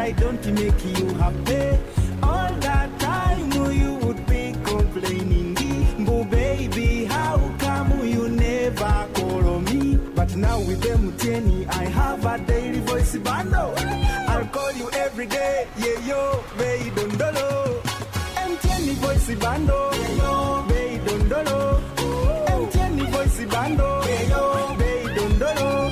I don't make you happy. All that time you would be complaining. But baby, how come you never call me? But now with MTN, I have a daily voice bundle. I'll call you every day, yeah yo, baby dondolo. MTN voice bundle, yeah yo, baby dondolo. MTN voice bundle, yeah yo, baby dondolo.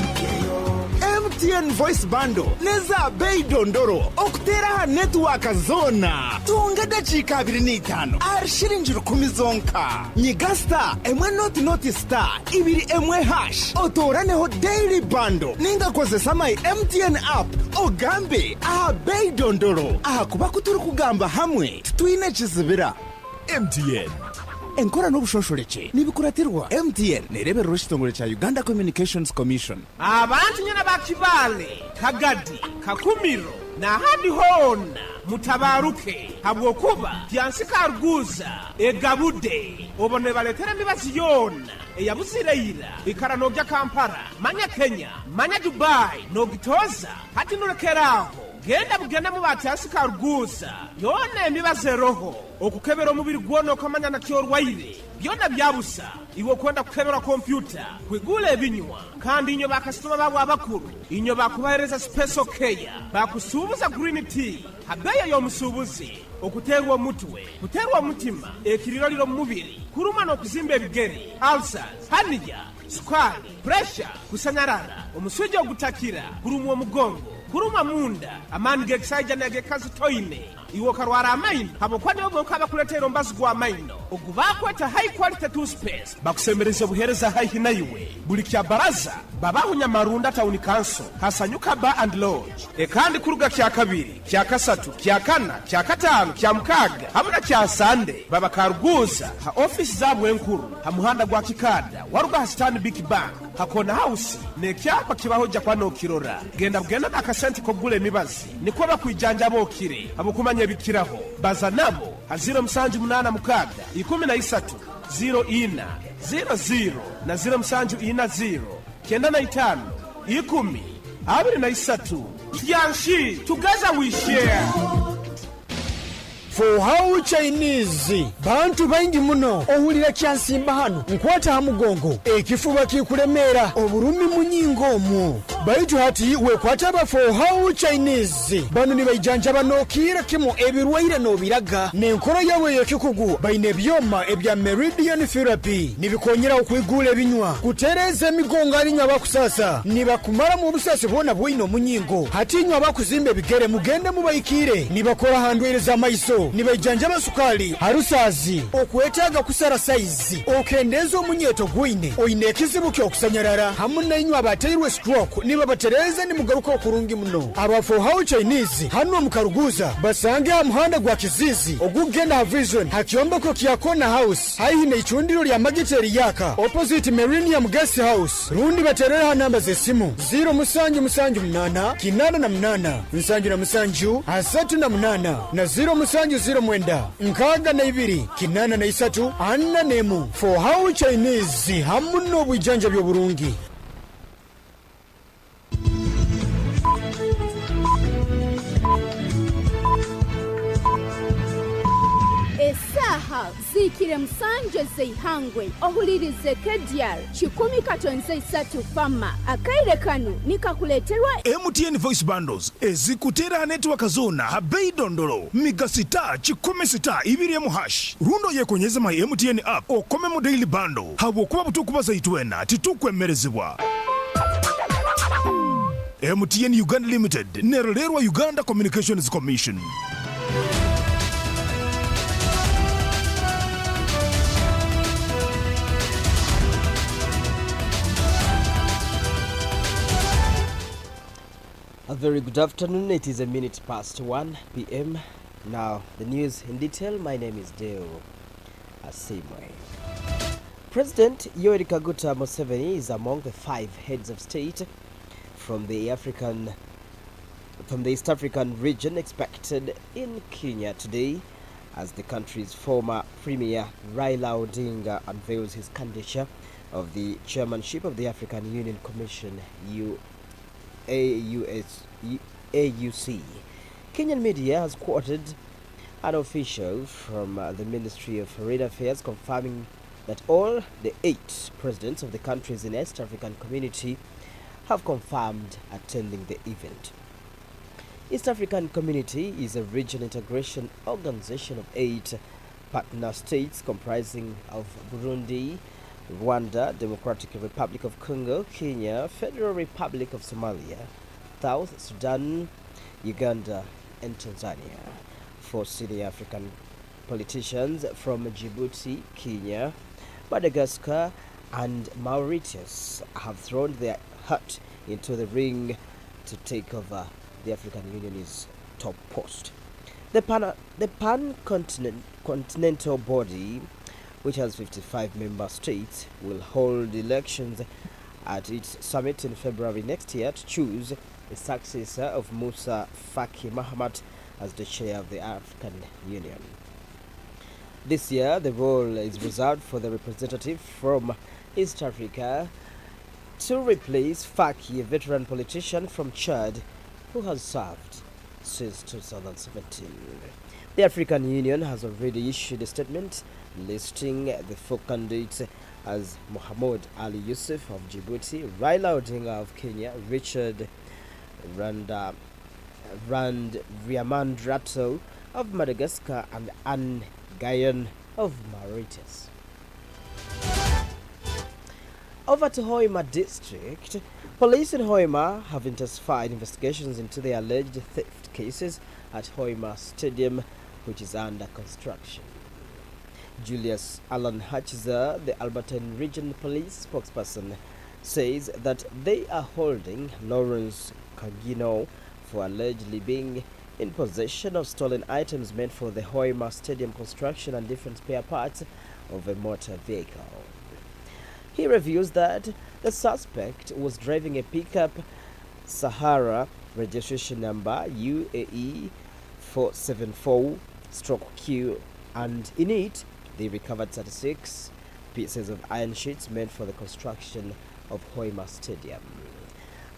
MTN voice bundle neza bei dondoro okutera network zona tunga dakika 25 arshirinjiro 10 zonka nyigasta emwe not star ibiri emwe hash otoraneho daily bundle ninga kozesa my MTN app ogambe bei dondoro kuba kuturi kugamba hamwe twine kizibira MTN enkora n'obushosholeke nibikuratirwa MTN nerebera rushitongole cha Uganda Communications Commission. Abantu nyana bakibale kagadi kakumiro na hadi hona mutabaruke habwo kuba byansika ruguza egabude obone baletera mibazi yona eyabuzireyira ikara no bya Kampala manya Kenya manya Dubai no gitoza hati nurekeraho genda mu batyasika ruguza yone mibaze roho okukebera omubiri gwono kamanya na kyorwaire byona byabusa iwo kwenda kukebera computer kwigule ebinywa kandi inyo bakasitoma babo abakuru inyo bakubahereza special care bakusubuza green tea habeya yo musubuzi okuterwa mutwe kuterwa mutima ekiriroliro mubiri kuruma no kuzimba ebigeri ulcers hania sukari pressure kusanyarara omusujja ogutakira kurumwa omugongo kuruma munda amani geksaija nege kazi toine iwo karwara amaino habokwane oboka bakuletera mbazi gwa amaino ogubakweta high quality toothpaste bakusemereza buhereza high naiwe buli kya baraza babahunya marunda town council hasanyuka bar and lodge kandi kuruga kya kabiri kya kasatu kya kana kya katano kya mukaga hamuna kya sande baba karuguza ha office zabwe enkuru ha muhanda gwa kikada waruga ha stand big bank hakona house ne kyapa kibahoja kwano kirora genda akasenti kogule mibazi niko bakwijanja bokire abokumanya bikiraho baza nabo ha 078 mukaga 13 04 00 na 0740 kenda na 5 10 23 yanshi together we share. For how Chinese bantu baingi muno ohulira kyansimba hano nkwata hamugongo ekifuba kikulemera oburumi munyingo mu baitu hati wekwata ba for how Chinese bano ni bayijanja banokira kimo ebirwaire no biraga nenkoro yawe yekikugu baine byoma ebya meridian therapy nibikonyera okwigula ebinywa kutereza migongo alinywa bakusasa nibakumara mu busasi bona bwino munyingo hati nywa bakuzimbe bigere mugende mubayikire nibakora handwereza maiso nibajanja basukali harusazi okwetaga kusara size okendeza omunyeto gwine oine kizibu kyo kusanyarara hamuna inywa baterwe stroke niba batereza ni mugaruka okurungi muno aba for how Chinese hano mukaruguza basange amuhanda gwa kizizi ogugenda vision hakiomba ko kiyakona house haihine ichundiro lya magiteri yaka opposite Millennium Guest House rundi baterera namba zesimu 0 kinana na mnana nsanju na msanju asatu na mnana na 0 mwenda nkaga na ibiri kinana na isatu anna nemu for how Chinese hamuno bwijanja byo burungi. Esaha zikire msanje zeihangwe ohulirize Kdr 10 fama akaire kanu nikakuleterwa MTN voice bundles ezikutera network zona habei dondolo migasita 10 ibiri mu hash rundo yekonyeza my MTN app okome mu daily bundle habo kuba butukubaza itwena titukwemerezebwa. MTN Uganda Limited nerolerwa Uganda Communications Commission. A very good afternoon. It is 1:01 p.m. Now, the news in detail. My name is Deo Asiimwe. President Yoweri Kaguta Museveni is among the 5 heads of state from the East African region expected in Kenya today as the country's former premier Raila Odinga unveils his candidature of the chairmanship of the African Union Commission AUC. Kenyan media has quoted an official from the Ministry of Foreign Affairs confirming that all the 8 presidents of the countries in East African Community have confirmed attending the event. East African Community is a regional integration organization of 8 partner states comprising of Burundi, Rwanda, Democratic Republic of Congo, Kenya, Federal Republic of Somalia, South Sudan, Uganda, and Tanzania. 4 senior African politicians from Djibouti, Kenya, Madagascar, and Mauritius have thrown their hat into the ring to take over the African Union's top post. The pan-continental body, which has 55 member states, will hold elections at its summit in February next year to choose the successor of Musa Faki Mahamat as the chair of the African Union. This year, the role is reserved for the representative from East Africa to replace Faki, a veteran politician from Chad who has served since 2017. The African Union has already issued a statement listing the 4 candidates as Mohamed Ali Yusuf of Djibouti, Raila Odinga of Kenya, Richard Randriamandrato of Madagascar, and Anne Gayon of Mauritius. Over to Hoima district. Police in Hoima have intensified investigations into the alleged theft cases at Hoima Stadium, which is under construction. Julius Alan Hatchizer, the Albertine Region Police spokesperson, says that they are holding Lawrence Kagino for allegedly being in possession of stolen items meant for the Hoima Stadium construction and different spare parts of a motor vehicle. He reveals that the suspect was driving a pickup Sahara registration number UAE 474/Q, and in it they recovered 36 pieces of iron sheets meant for the construction of Hoima Stadium.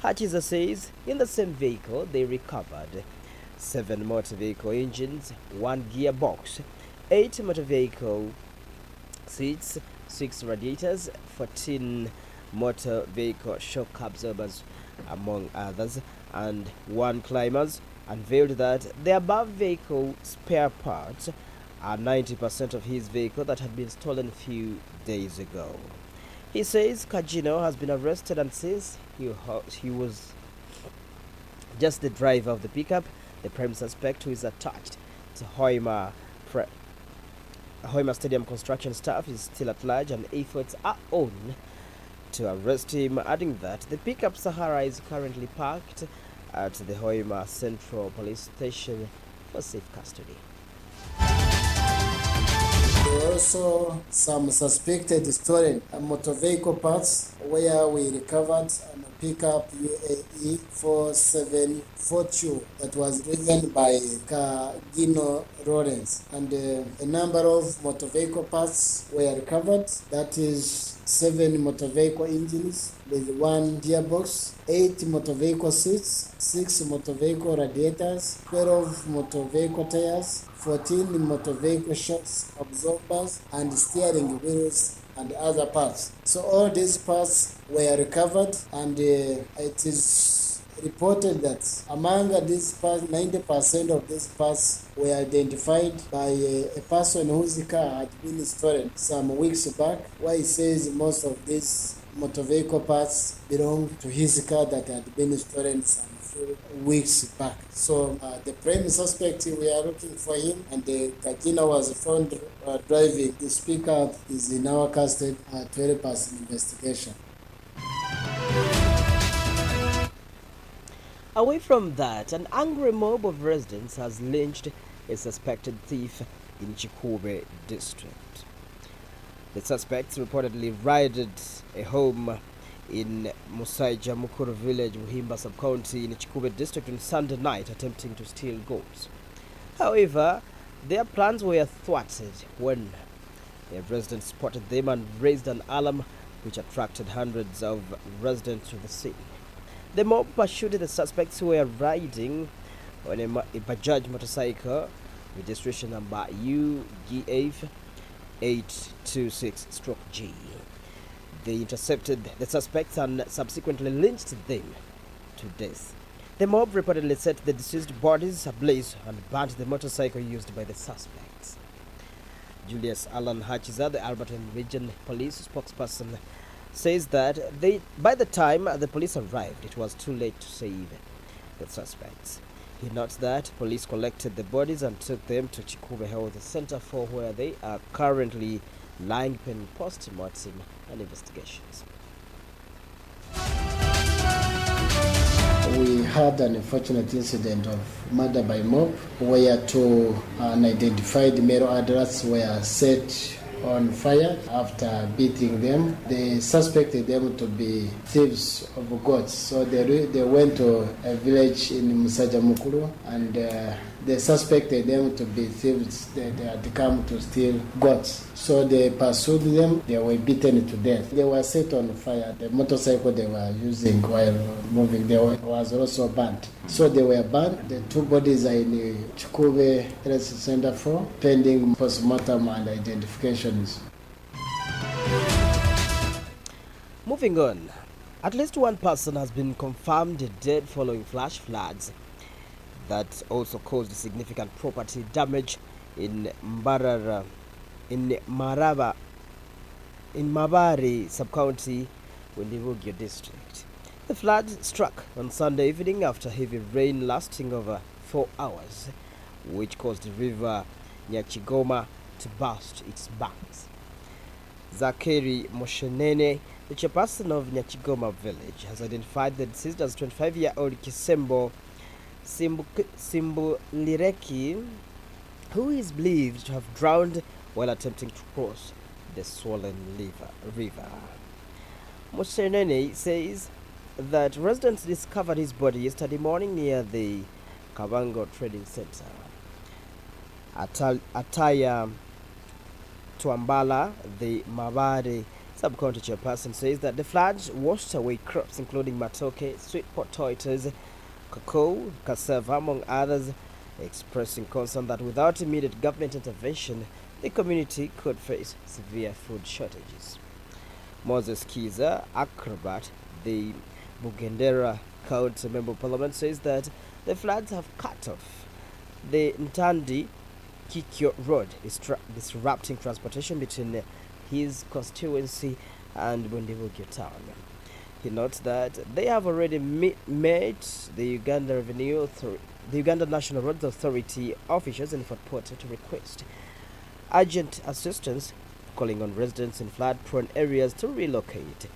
Hatchizer says in the same vehicle they recovered 7 motor vehicle engines, 1 gearbox, 8 motor vehicle seats, 6 radiators, 14 motor vehicle shock absorbers, among others, and 1 climbers. Unveiled that the above vehicle spare parts are 90% of his vehicle that had been stolen a few days ago. He says Kagino has been arrested and says he was just the driver of the pickup. The prime suspect, who is attached to Hoima Stadium construction staff, is still at large and efforts are on to arrest him, adding that the pickup Sahara is currently parked at the Hoima Central Police Station for safe custody. There were also some suspected stolen motor vehicle parts where we recovered a pickup UAE 474 that was driven by Kagino Lawrence, and a number of motor vehicle parts were recovered. That is 7 motor vehicle engines with 1 gearbox, 8 motor vehicle seats, 6 motor vehicle radiators, 12 motor vehicle tires, 14 motor vehicle shocks absorbers, and steering wheels and other parts. So all these parts were recovered, and it is reported that among these parts, 90% of these parts were identified by a person whose car had been stolen some weeks back, where he says most of these motor vehicle parts belong to his car that had been stolen some few weeks back. So the prime suspect, we are looking for him, and Kagina was found driving. The speaker is in our custody to help us in investigation. Away from that, an angry mob of residents has lynched a suspected thief in Chikube district. The suspects reportedly raided a home in Musaija Mukuru village, Muhimba sub-county in Chikube district on Sunday night, attempting to steal goods. However, their plans were thwarted when the residents spotted them and raised an alarm which attracted hundreds of residents to the scene. The mob pursued the suspects who were riding on a Bajaj motorcycle, registration number UGF 826-G. They intercepted the suspects and subsequently lynched them to death. The mob reportedly set the deceased bodies ablaze and burnt the motorcycle used by the suspects. Julius Alan Hachiza, the Alberton Region Police spokesperson, says that by the time the police arrived, it was too late to save the suspects. He notes that police collected the bodies and took them to Chikube Health Center for where they are currently lying pending post-mortem and investigations. We had an unfortunate incident of murder by mob where two unidentified male adults were set on fire after beating them. They suspected them to be thieves of goats, so they went to a village in Musaja Mukuru and they suspected them to be thieves. They had come to steal goats. So they pursued them. They were beaten to death. They were set on fire. The motorcycle they were using while moving was also burnt. So they were burnt. The two bodies are in the Chikube Health Center for pending postmortem and identifications. Moving on, at least one person has been confirmed dead following flash floods that also caused significant property damage in Mbarara, in Mabari sub-county, Windivugio district. The flood struck on Sunday evening after heavy rain lasting over 4 hours, which caused the river Nyachigoma to burst its banks. Zakeri Moshenene, the chairperson of Nyachigoma village, has identified the deceased as 25-year-old Kisembo Simbulireki, who is believed to have drowned while attempting to cross the swollen river. Moshenene says that residents discovered his body yesterday morning near the Kavango Trading Center. Ataya Tuambala, the Mabari sub-county chairperson, says that the floods washed away crops including matoke, sweet potatoes, cocoa, cassava, among others, expressing concern that without immediate government intervention, the community could face severe food shortages. Moses Kiza, acrobat, the Bugendera County Member of Parliament, says that the floods have cut off the Ntandi Kikyo Road, disrupting transportation between his constituency and Bundibugyo town. He notes that they have already met the Uganda National Roads Authority officials in Fort Porter to request urgent assistance, calling on residents in flood-prone areas to relocate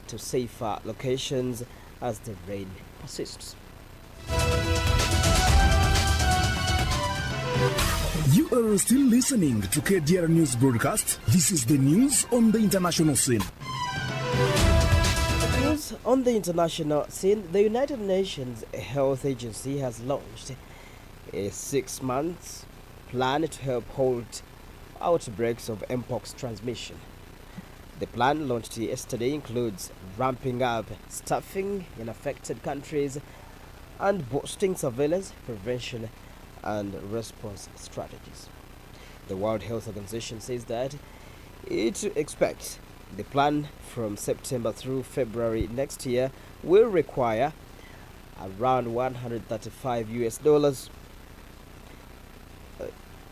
to safer locations as the rain persists. You are still listening to KDR News Broadcast. This is the news on the international scene. News on the international scene. The United Nations Health Agency has launched a 6-month plan to help halt outbreaks of Mpox transmission. The plan, launched yesterday, includes ramping up staffing in affected countries and boosting surveillance, prevention and response strategies. The World Health Organization says that it expects the plan from September through February next year will require around $135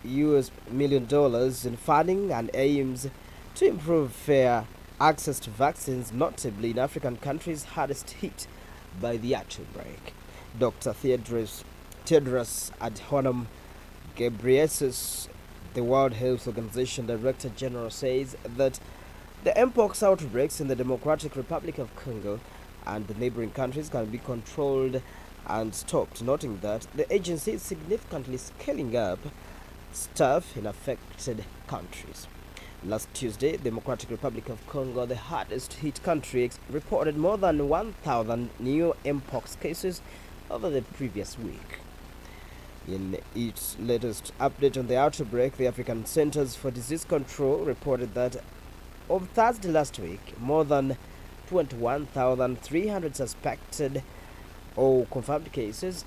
US million in funding and aims to improve fair access to vaccines, notably in African countries hardest hit by the outbreak. Dr. Tedros Adhanom Ghebreyesus, the World Health Organization Director General, says that the Mpox outbreaks in the Democratic Republic of Congo and the neighboring countries can be controlled and stopped, noting that the agency is significantly scaling up staff in affected countries. Last Tuesday, the Democratic Republic of Congo, the hardest hit country, reported more than 1,000 new Mpox cases over the previous week. In its latest update on the outbreak, the African Centers for Disease Control reported that on Thursday last week, more than 21,300 suspected or confirmed cases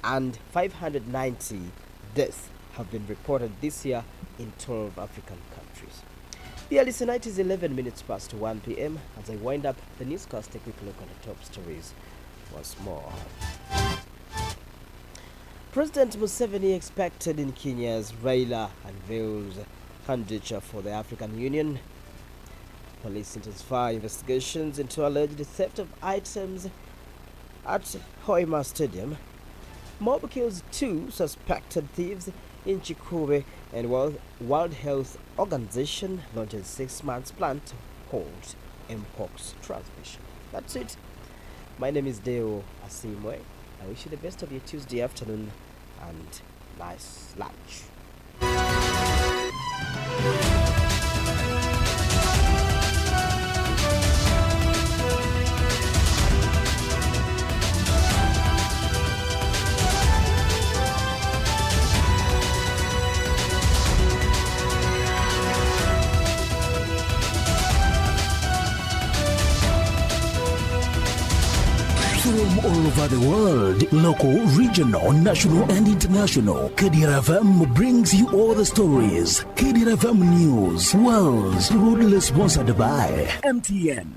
and 590 deaths have been reported this year in 12 African countries. Dear listener, it is 11 minutes past 1 p.m. As I wind up the newscast, a quick look at the top stories once more. President Museveni expected in Kenya's Raila unveils candidature for the African Union. Police intensify investigations into alleged theft of items at Hoima Stadium. Mob kills 2 suspected thieves in Chikube, and World Health Organization launches 6 months plan to halt mpox transmission. That's it. My name is Deo Asiimwe. I wish you the best of your Tuesday afternoon and nice lunch. From all over the world, local, regional, national, and international, Kdr FM brings you all the stories. Kdr FM News, Worlds, proudly sponsored by MTN.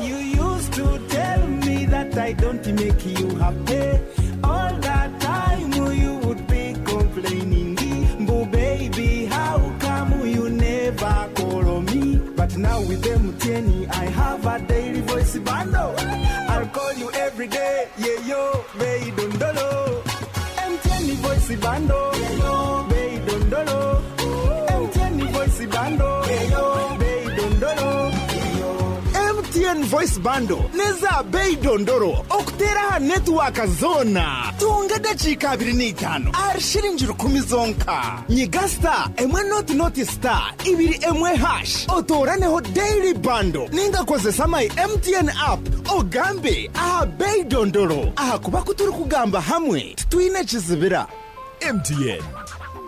You used to tell me that I don't make you happy. All that time you would be complaining. But baby, how come you never call me? But now with MTN, I have a daily voice bundle. I'll call you every day. Yeah, yo, baby, don't know. MTN voice bundle. Yeah, yo, baby, don't know. MTN voice bundle. Yeah, yo, baby, don't know. MTN voice bundle neza bei dondoro okutera network zona tunga dakika 25 arshirinjiro 10 zonka nyigasta emwe not star ibiri emwe hash otoraneho daily bundle ninga kozesa my MTN app ogambe aha bei dondoro aha kuba kuturi kugamba hamwe twine kizibira MTN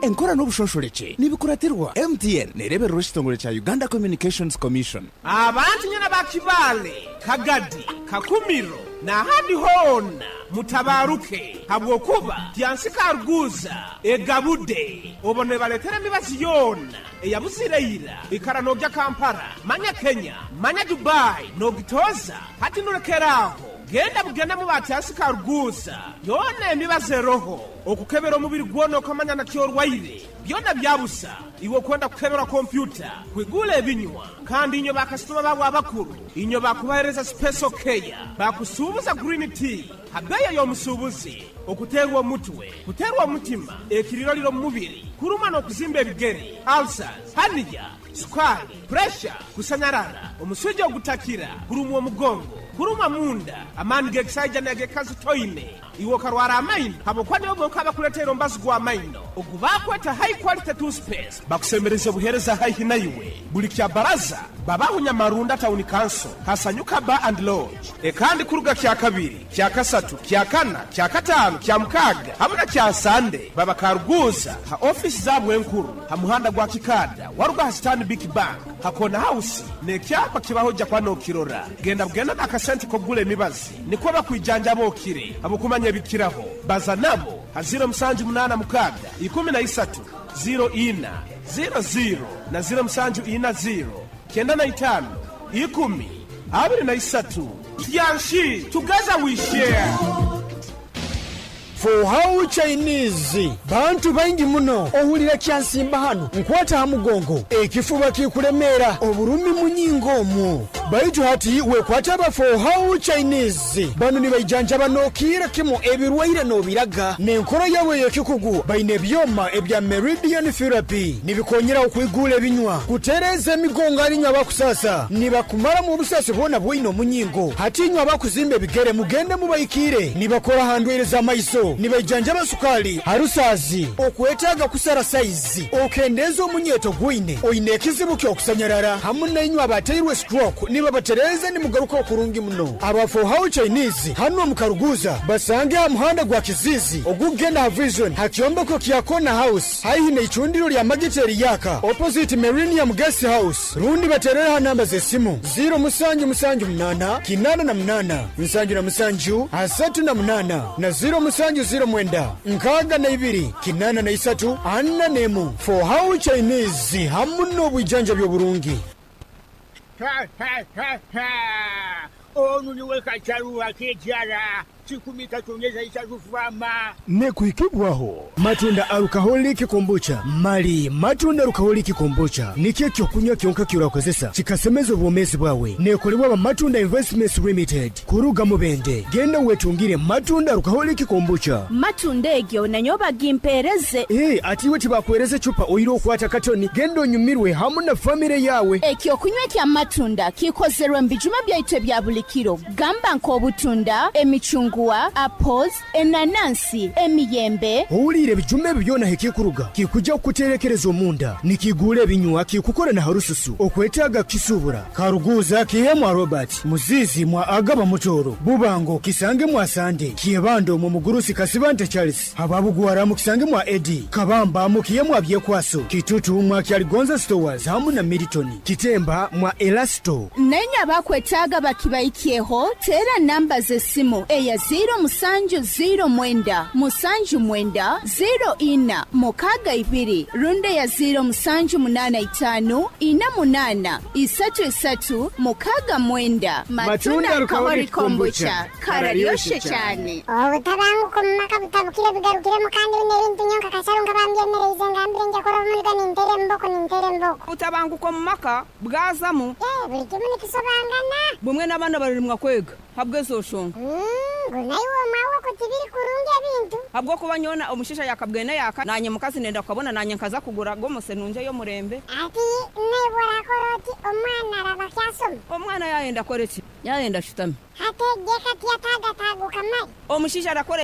enkora n'obushosholeke nibikuratirwa MTN nereberero kitongole cha Uganda Communications Commission. Abantu nyana bakibale Kagadi Kakumiro na hadi hona mutabaruke habwokuba tyansika ruguza egabude obone baletera mibazi yona eyabusireyira ikaranogya Kampala manya Kenya manya Dubai nogitoza hati nurekeraho genda bugenda mu batyasika ruguza yona emibaze roho okukebera omubiri gwono kamanya na kyorwaire byona byabusa iwo kwenda kukebera computer kwigula ebinywa kandi inyo bakasitoma babo abakuru inyo bakubahereza special care bakusubuza green tea habeya y'omusubuzi okuterwa mutwe kuterwa mutima ekiriro liro mu mubiri kuruma no kuzimba ebigere ulcers hanija sukari pressure kusanyarara omusujja ogutakira kurumwa mugongo kuruma munda amani geksaija na gekazi toine iwo karwara amaino habo kwani obo kabakuletera mbazi gwa amaino okubakweta high quality toothpaste bakusemereza buhereza high hinaiwe buli kya baraza babahunya marunda town council hasanyuka bar and lodge ekandi kuruga kya kabiri kya kasatu kya kana kya katano kya mukaga hamuna kya sande baba karuguza ha office zabwe enkuru ha muhanda gwa kikada waruga stand big bank hakona house ne kyapa kibahoja kwano kirora genda bugenda nakasenti kogule mibazi niko bakwijanja bokire abukumanya bikiraho baza nabo hazira musanju munana mukaga 13 04 00 na 0740 kenda na 5 10 23 yanshi together we share. For how Chinese bantu baingi muno ohulira kyansimba hano nkwata hamugongo ekifuba kikuremera oburumi munyingo mu baitu hati wekwata ba for how Chinese bano ni bayijanja banokira kimo ebirwaire no biraga nenkoro yawe yekikugu baine byoma ebya meridian therapy nibikonyera okwigula ebinywa kutereza emigongo alinywa bakusasa nibakumara mu busasi bona bwino munyingo hati nywa bakuzimbe bigere mugende mubayikire nibakora handwereza maiso kakumirro nibaijjanjaba sukali harusazi okwetaaga kusara saizi okendeeza omunyeeto gwine oyina ekizibu ky'okusanyalala hamu nainywa abateirwe stroke niba batereeza nimugaruka okurungi muno abafohawo chinese hano mukaruguza basange ha muhanda gwa kizizi ogugenda ha vision ha kyombeko kya Kona House haihi n'icundiro lya magiteri yaka opposite Millennium Guest House rundi baterera ha namba z'essimu 0778 88 77 38 na 0709 62 83 44 for how Chinese hamu n'obwijanja by'oburungi. Onu niwe kacharuwa kejara chikumika tonyeza ichazufama nekuikibwaho matunda alcoholic kombucha mali matunda alcoholic kombucha nikyo kyokunywa kyonka kyurakozesa kikasemeza obwomezi bwawe nekolebwa ba matunda investments limited kuruga mubende genda wetungire matunda alcoholic kombucha matunda egyo nanyoba gimpereze atiwe tibakwereze chupa oyiro okwata katoni genda onyumirwe hamu na famire yawe ekyo kunywa kya matunda kikozerwa mbijuma byaitu bya bulikiro gamba nk'obutunda emichungwa apples enanansi emiyembe owulire ebijuma ebyo byona hekikuruga kikujja okuterekereza omunda nikigula ebinywa kikukora na harususu okwetaaga kisubura karuguza kiyemwa Robert muzizi mwa agaba mutoro bubango kisange mwa Sande kiyebando mu mugurusi kasibante Charles ababugwara mu kisange mwa Eddie kabamba mu kiyemwa byekwaso kitutu mwa kyaligonza stores hamu na Milton kitemba mwa Elasto nenya bakwetaaga bakibaikyeho tera namba z'essimu eya 0709 79 04 mukaga 2 runde ya 0785 48 33 mukaga mwenda matunda alcoholic kombucha kararyoshe cyane obutabanguko mumaka butabukire bugarukire mu kandi n'ibintu nyonka kasharunga bambyemereze ngambire njya kora umurika nintere mboko utabanguko mumaka bwazamo buri kimwe nikisobangana bumwe n'abana barimwa kwega habwe zoshonga nayo mawo kutibiri kurungi ebintu habwo kuba nyona omushisha yakabwene yaka nanye mukazi nenda kubona nanye nkaza kugura gomose nunje yo murembe ati nebora koroti omwana araba kyasoma omwana yaenda koreti yaenda shitami hategeka tiataga tagukamari omushisha arakore